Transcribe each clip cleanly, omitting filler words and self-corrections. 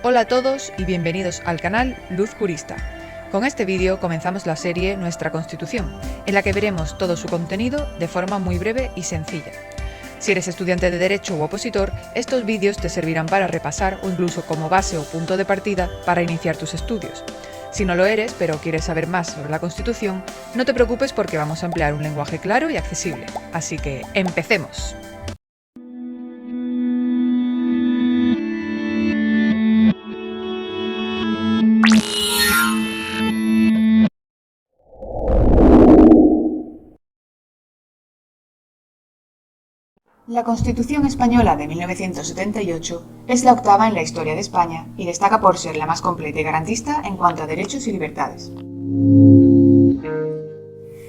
Hola a todos y bienvenidos al canal Luz Jurista. Con este vídeo comenzamos la serie Nuestra Constitución, en la que veremos todo su contenido de forma muy breve y sencilla. Si eres estudiante de Derecho u opositor, estos vídeos te servirán para repasar o incluso como base o punto de partida para iniciar tus estudios. Si no lo eres, pero quieres saber más sobre la Constitución, no te preocupes porque vamos a emplear un lenguaje claro y accesible. Así que, ¡empecemos! La Constitución Española de 1978 es la octava en la historia de España y destaca por ser la más completa y garantista en cuanto a derechos y libertades.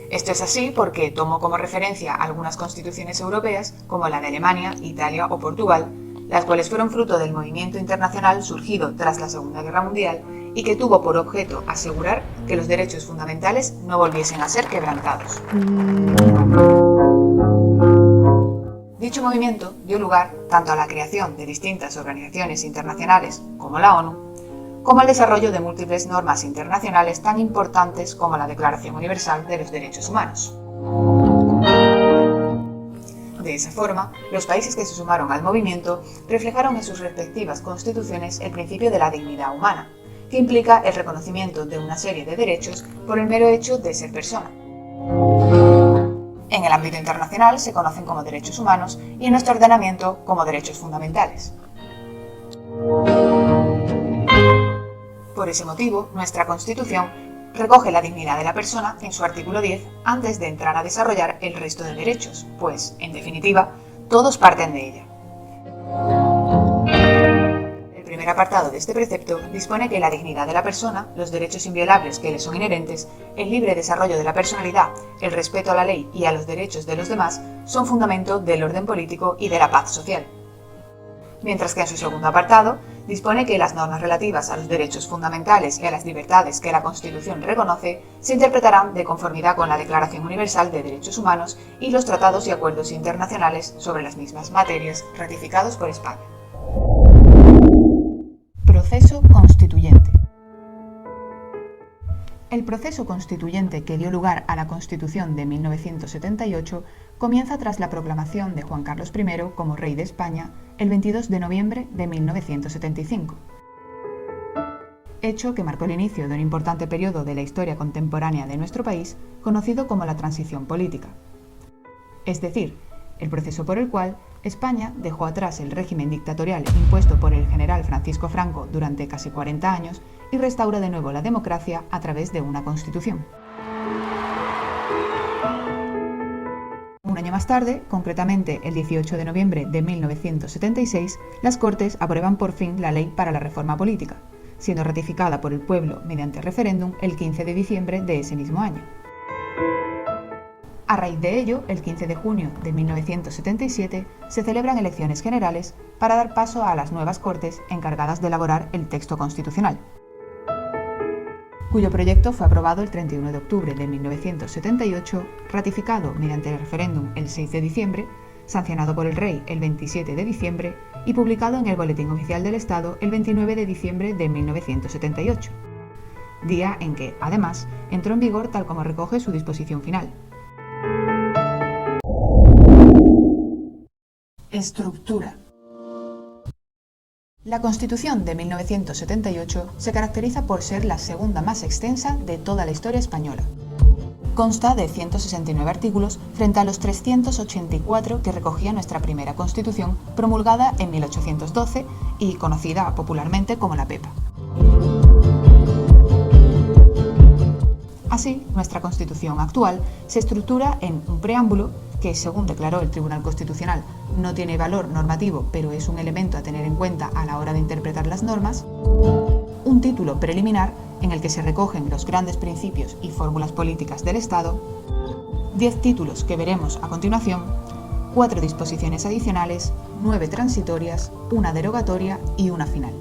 Esto es así porque tomó como referencia algunas constituciones europeas, como la de Alemania, Italia o Portugal, las cuales fueron fruto del movimiento internacional surgido tras la Segunda Guerra Mundial y que tuvo por objeto asegurar que los derechos fundamentales no volviesen a ser quebrantados. Dicho movimiento dio lugar tanto a la creación de distintas organizaciones internacionales como la ONU, como al desarrollo de múltiples normas internacionales tan importantes como la Declaración Universal de los Derechos Humanos. De esa forma, los países que se sumaron al movimiento reflejaron en sus respectivas constituciones el principio de la dignidad humana, que implica el reconocimiento de una serie de derechos por el mero hecho de ser persona. En el ámbito internacional se conocen como derechos humanos y en nuestro ordenamiento como derechos fundamentales. Por ese motivo, nuestra Constitución recoge la dignidad de la persona en su artículo 10 antes de entrar a desarrollar el resto de derechos, pues, en definitiva, todos parten de ella. El primer apartado de este precepto dispone que la dignidad de la persona, los derechos inviolables que le son inherentes, el libre desarrollo de la personalidad, el respeto a la ley y a los derechos de los demás son fundamento del orden político y de la paz social. Mientras que en su segundo apartado dispone que las normas relativas a los derechos fundamentales y a las libertades que la Constitución reconoce se interpretarán de conformidad con la Declaración Universal de Derechos Humanos y los tratados y acuerdos internacionales sobre las mismas materias ratificados por España. Proceso constituyente. El proceso constituyente que dio lugar a la Constitución de 1978 comienza tras la proclamación de Juan Carlos I como rey de España el 22 de noviembre de 1975. Hecho que marcó el inicio de un importante periodo de la historia contemporánea de nuestro país, conocido como la transición política. Es decir, el proceso por el cual España dejó atrás el régimen dictatorial impuesto por el general Francisco Franco durante casi 40 años y restaura de nuevo la democracia a través de una constitución. Un año más tarde, concretamente el 18 de noviembre de 1976, las Cortes aprueban por fin la Ley para la Reforma Política, siendo ratificada por el pueblo mediante referéndum el 15 de diciembre de ese mismo año. A raíz de ello, el 15 de junio de 1977 se celebran elecciones generales para dar paso a las nuevas Cortes encargadas de elaborar el texto constitucional, cuyo proyecto fue aprobado el 31 de octubre de 1978, ratificado mediante el referéndum el 6 de diciembre, sancionado por el Rey el 27 de diciembre y publicado en el Boletín Oficial del Estado el 29 de diciembre de 1978, día en que, además, entró en vigor tal como recoge su disposición final. Estructura. La Constitución de 1978 se caracteriza por ser la segunda más extensa de toda la historia española. Consta de 169 artículos frente a los 384 que recogía nuestra primera Constitución, promulgada en 1812 y conocida popularmente como la Pepa. Así, nuestra Constitución actual se estructura en un preámbulo que, según declaró el Tribunal Constitucional, no tiene valor normativo, pero es un elemento a tener en cuenta a la hora de interpretar las normas, un título preliminar en el que se recogen los grandes principios y fórmulas políticas del Estado, 10 títulos que veremos a continuación, 4 disposiciones adicionales, 9 transitorias, una derogatoria y una final.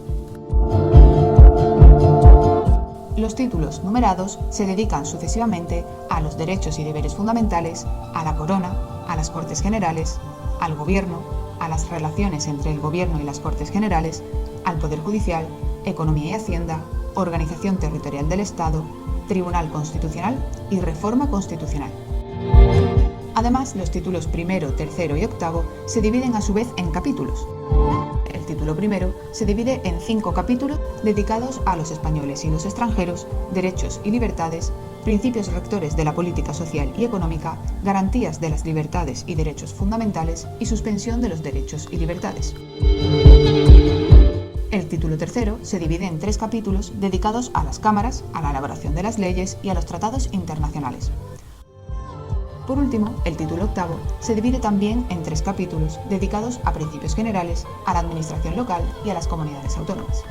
Los títulos numerados se dedican sucesivamente a los derechos y deberes fundamentales, a la corona, a las Cortes Generales, al Gobierno, a las relaciones entre el Gobierno y las Cortes Generales, al Poder Judicial Economía y Hacienda, Organización Territorial del Estado, Tribunal Constitucional y Reforma Constitucional. Además, los títulos primero, tercero y octavo se dividen a su vez en capítulos. El título primero se divide en 5 capítulos dedicados a los españoles y los extranjeros, derechos y libertades, principios rectores de la política social y económica, garantías de las libertades y derechos fundamentales y suspensión de los derechos y libertades. El título tercero se divide en 3 capítulos dedicados a las cámaras, a la elaboración de las leyes y a los tratados internacionales. Por último, el título octavo se divide también en 3 capítulos dedicados a principios generales, a la administración local y a las comunidades autónomas.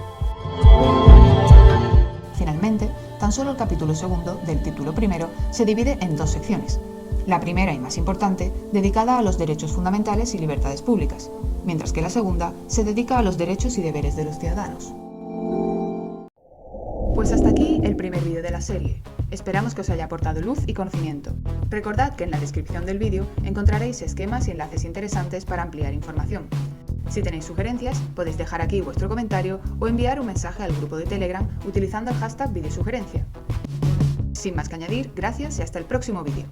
Finalmente, tan solo el capítulo segundo del título primero se divide en 2 secciones. La primera y más importante, dedicada a los derechos fundamentales y libertades públicas, mientras que la segunda se dedica a los derechos y deberes de los ciudadanos. Pues hasta aquí el primer vídeo de la serie. Esperamos que os haya aportado luz y conocimiento. Recordad que en la descripción del vídeo encontraréis esquemas y enlaces interesantes para ampliar información. Si tenéis sugerencias, podéis dejar aquí vuestro comentario o enviar un mensaje al grupo de Telegram utilizando el hashtag videosugerencia. Sin más que añadir, gracias y hasta el próximo vídeo.